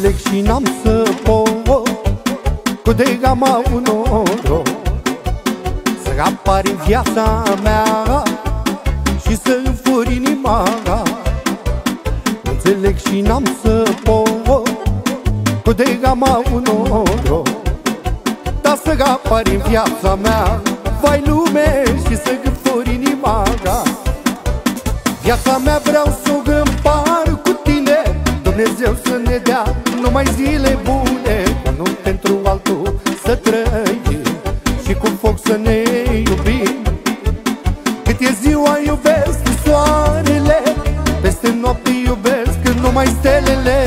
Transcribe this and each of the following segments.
înțeleg și n-am să pot cu de gama un noroc să apari în viața mea și să înfuri inima. Înțeleg și n-am să pot cu de gama un noroc, dar să apari în viața mea, vai lume, și să înfuri inima. Viața mea vreau să o împar cu tine, Dumnezeu să ne dea numai zile bune, nu pentru altul să trăim și cu foc să ne iubim. Cât e ziua iubesc soarele, peste noapte iubesc numai stelele.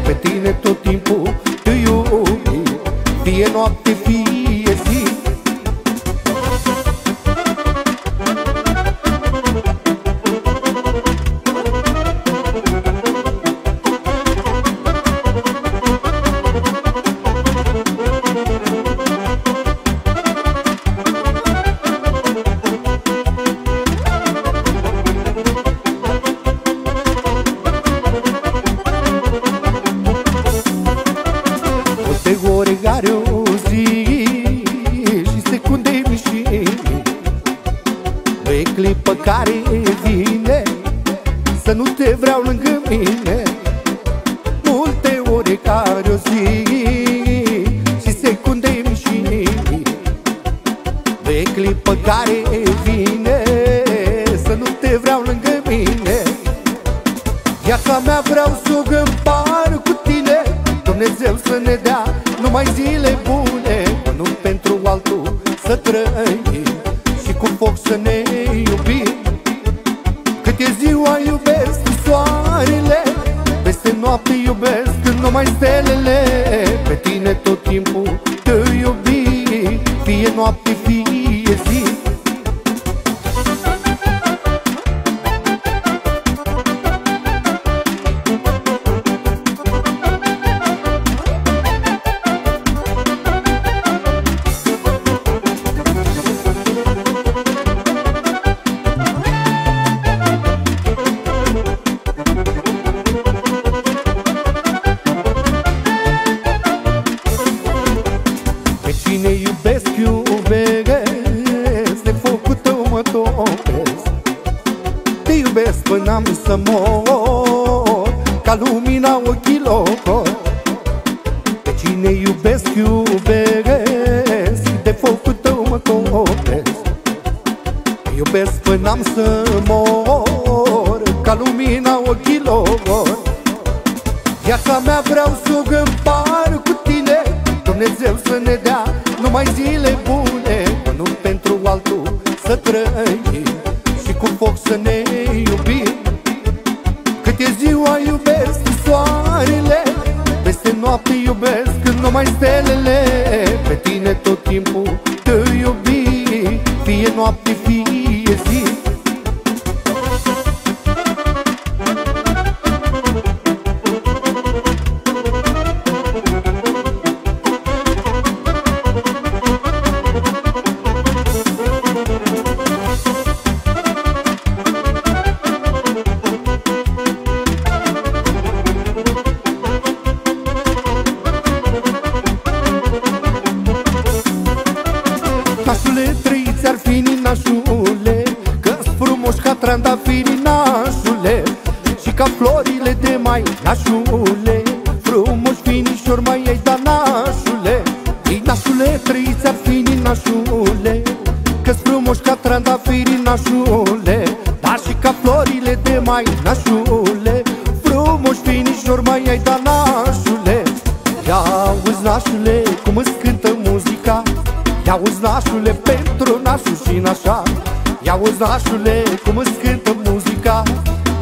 Pe tine tot timpul te iubim, fie noapte, fie zi. Ore care o zi și secunde mici, nu e clipă care vine să nu te vreau lângă mine. Multe ore care o zi și secunde mici, nu e clipă care vine să nu te vreau lângă mine. Viața mea vreau să o împar cu tine, Dumnezeu să ne dea numai zile bune, nu pentru altul să trăim și cu foc să ne iubim. Cât e ziua iubesc soarele, peste noapte iubesc numai stelele. Pe tine tot timpul te iubim, fie noapte, fie zi. Cine iubesc, iubesc, de focul tău mă topesc. Te iubesc până am să mor, ca lumina ochilor. Pe cine iubesc, iubesc, de focul tău mă topesc. Te iubesc până am să mor, ca lumina ochilor. Viața mea vreau să o împar cu tine, Dumnezeu să ne dea numai zile bune, nu pentru altul să trăim și cu foc să ne iubim. Cât e ziua iubesc soarele, peste noapte iubesc numai stelele. Pe tine tot timpul te iubim, fie noapte, fie zi. Nașule, trăiți ar fi ninașule, că-s frumos ca trandafirii, nașule, și ca florile de mai, nașule, frumos finișor mai ai, da, nașule. Ei, nașule, trăiți ar fi ninașule, că-s frumos ca trandafirii, nașule, dar și ca florile de mai, nașule, frumos finișor mai ai, da, nașule. Ia auzi, nașule, cum îți cântă muzica, ia auzi, nașule, pentru nașul și nașa. Ia auzi, nașule, cum îți cântă muzica,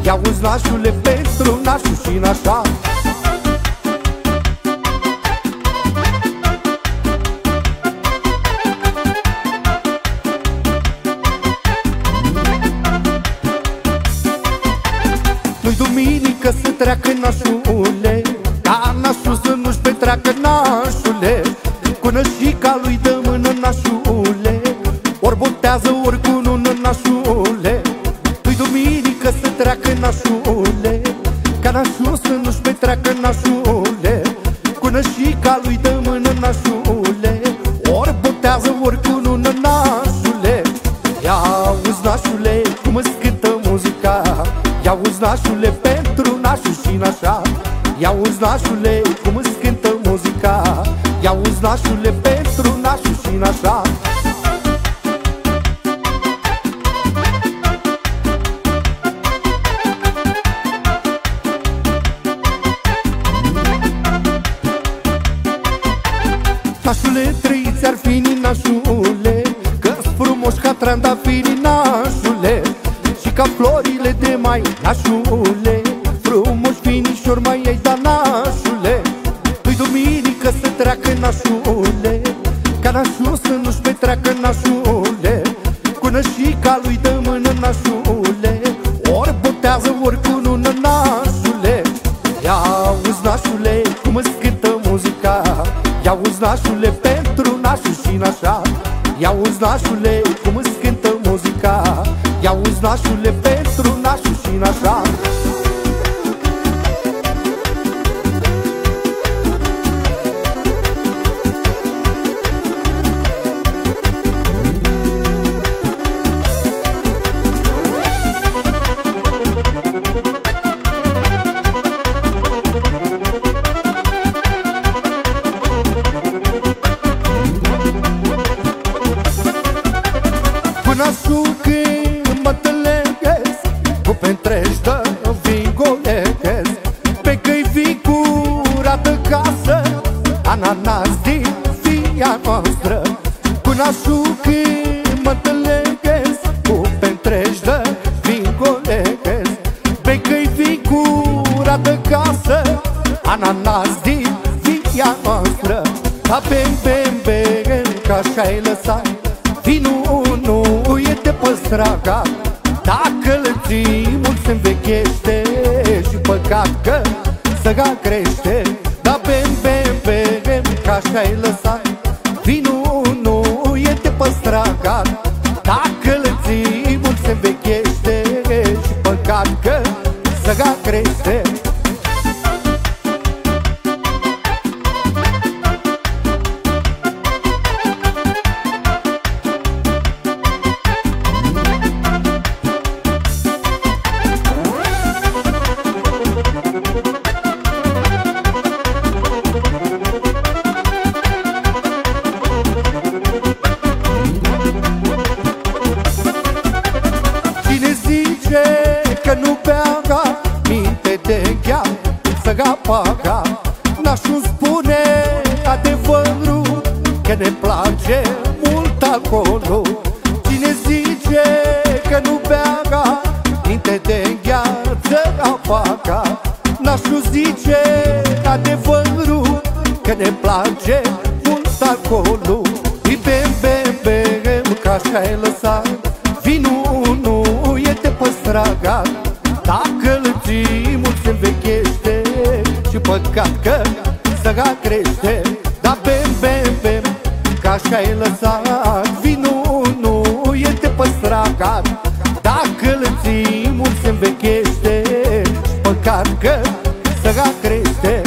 ia auzi, nașule, pentru nașul și nașa. Nu-i duminică să treacă, nașule, ca nașul să nu-și petreacă, nașule. Cu nășica lui dă mână, nașule, ori botează, ori cu nună, nașule. Nu-i duminică să treacă, nașule, ca nașul să nu-și petreacă, nașule. Până și ca lui dă mână, nașule, ori botează, ori cu lună, nașule. Ia-uzi, nașule, cum îți cântă muzica, ia-uzi, nașule, pentru nașul și nașa. Ia-uzi, nașule, cum îți cântă muzica, ia-uzi, nașule, pentru nașul și nașa. Nașule, trăiți ar fi nașule, că-s frumos ca trandafirii, nașule, și ca florile de mai, nașule, frumos finișor mai ai, da, nașule. Păi duminică să treacă, nașule, ca nașul să nu-și petreacă, nașule. Până și ca lui dă mână, nașule, ori botează, ori cu lună, nașule. Ia-uzi, nașule, cum îți cântă muzica, ia-uzi, nașule, pentru nașul și nașa. Ia-uzi, nașule, cum îți cântă muzica, ia-uzi, nașule, pentru nașul și nașa. Nașul când mă înțeleghez, cu pentreci de vin goleghez, pe căi vii curată casă, ananas din via noastră. Cu nașul când mă înțeleghez, cu pentreci de vin goleghez, pe căi vii curată casă, ananas din via noastră. A bem, bem, bem, că așa-i lăsat vinul, nu e de păstragat. Dacă îl ții mult se învechește și păcat că săga crește. Da, bem, bem, bem, că așa-i lăsat vinul, nu e de păstragat. Dacă îl ții mult se învechește și păcat că săga crește. Că nu bea minte de gheam, să-ga paga. Nașul spune adevărul, că ne place mult alcoolul. Cine zice că nu bea minte de gheață apaga. Nașul zice adevărul, că ne place mult alcoolul. Îi bem, bem, bem, că așa-i lăsat vinul, nu e de păstragat. Dacă îl ții mult se învechește și păcat că săga crește. Da, bem, bem, bem, că așa-i lăsat vinul, nu e de păstragat. Dacă îl ții mult se învechește și păcat că săga crește.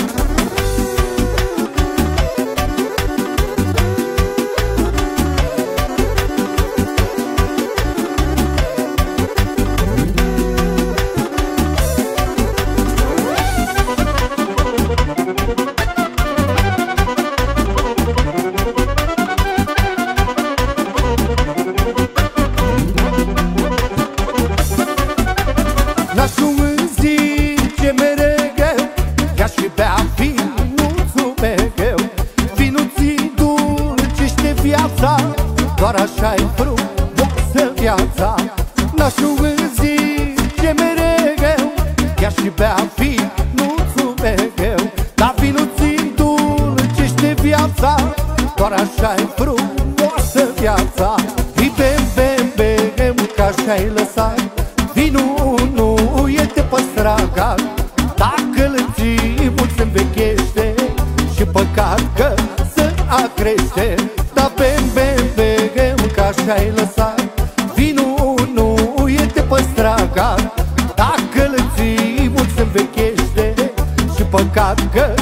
Nașul îmi zice mereu, ia și bea vinuțul meu. Vinuții dulcește viața, doar așa-i frumoasă viața. Nașul îmi zice mereu, ia și bea vinuțul meu. Dar vinuții dulcește viața, doar așa-i frumoasă viața. Îi bem, bem, bem, că așa-i lăsat vinul, nu e de păstragat. Dacă îl ții mult se învechește și păcat că să a crește. Da, bem, bem, bem, că așa-i lăsat vinul, nu e de păstragat. Dacă îl ții mult se învechește și păcat că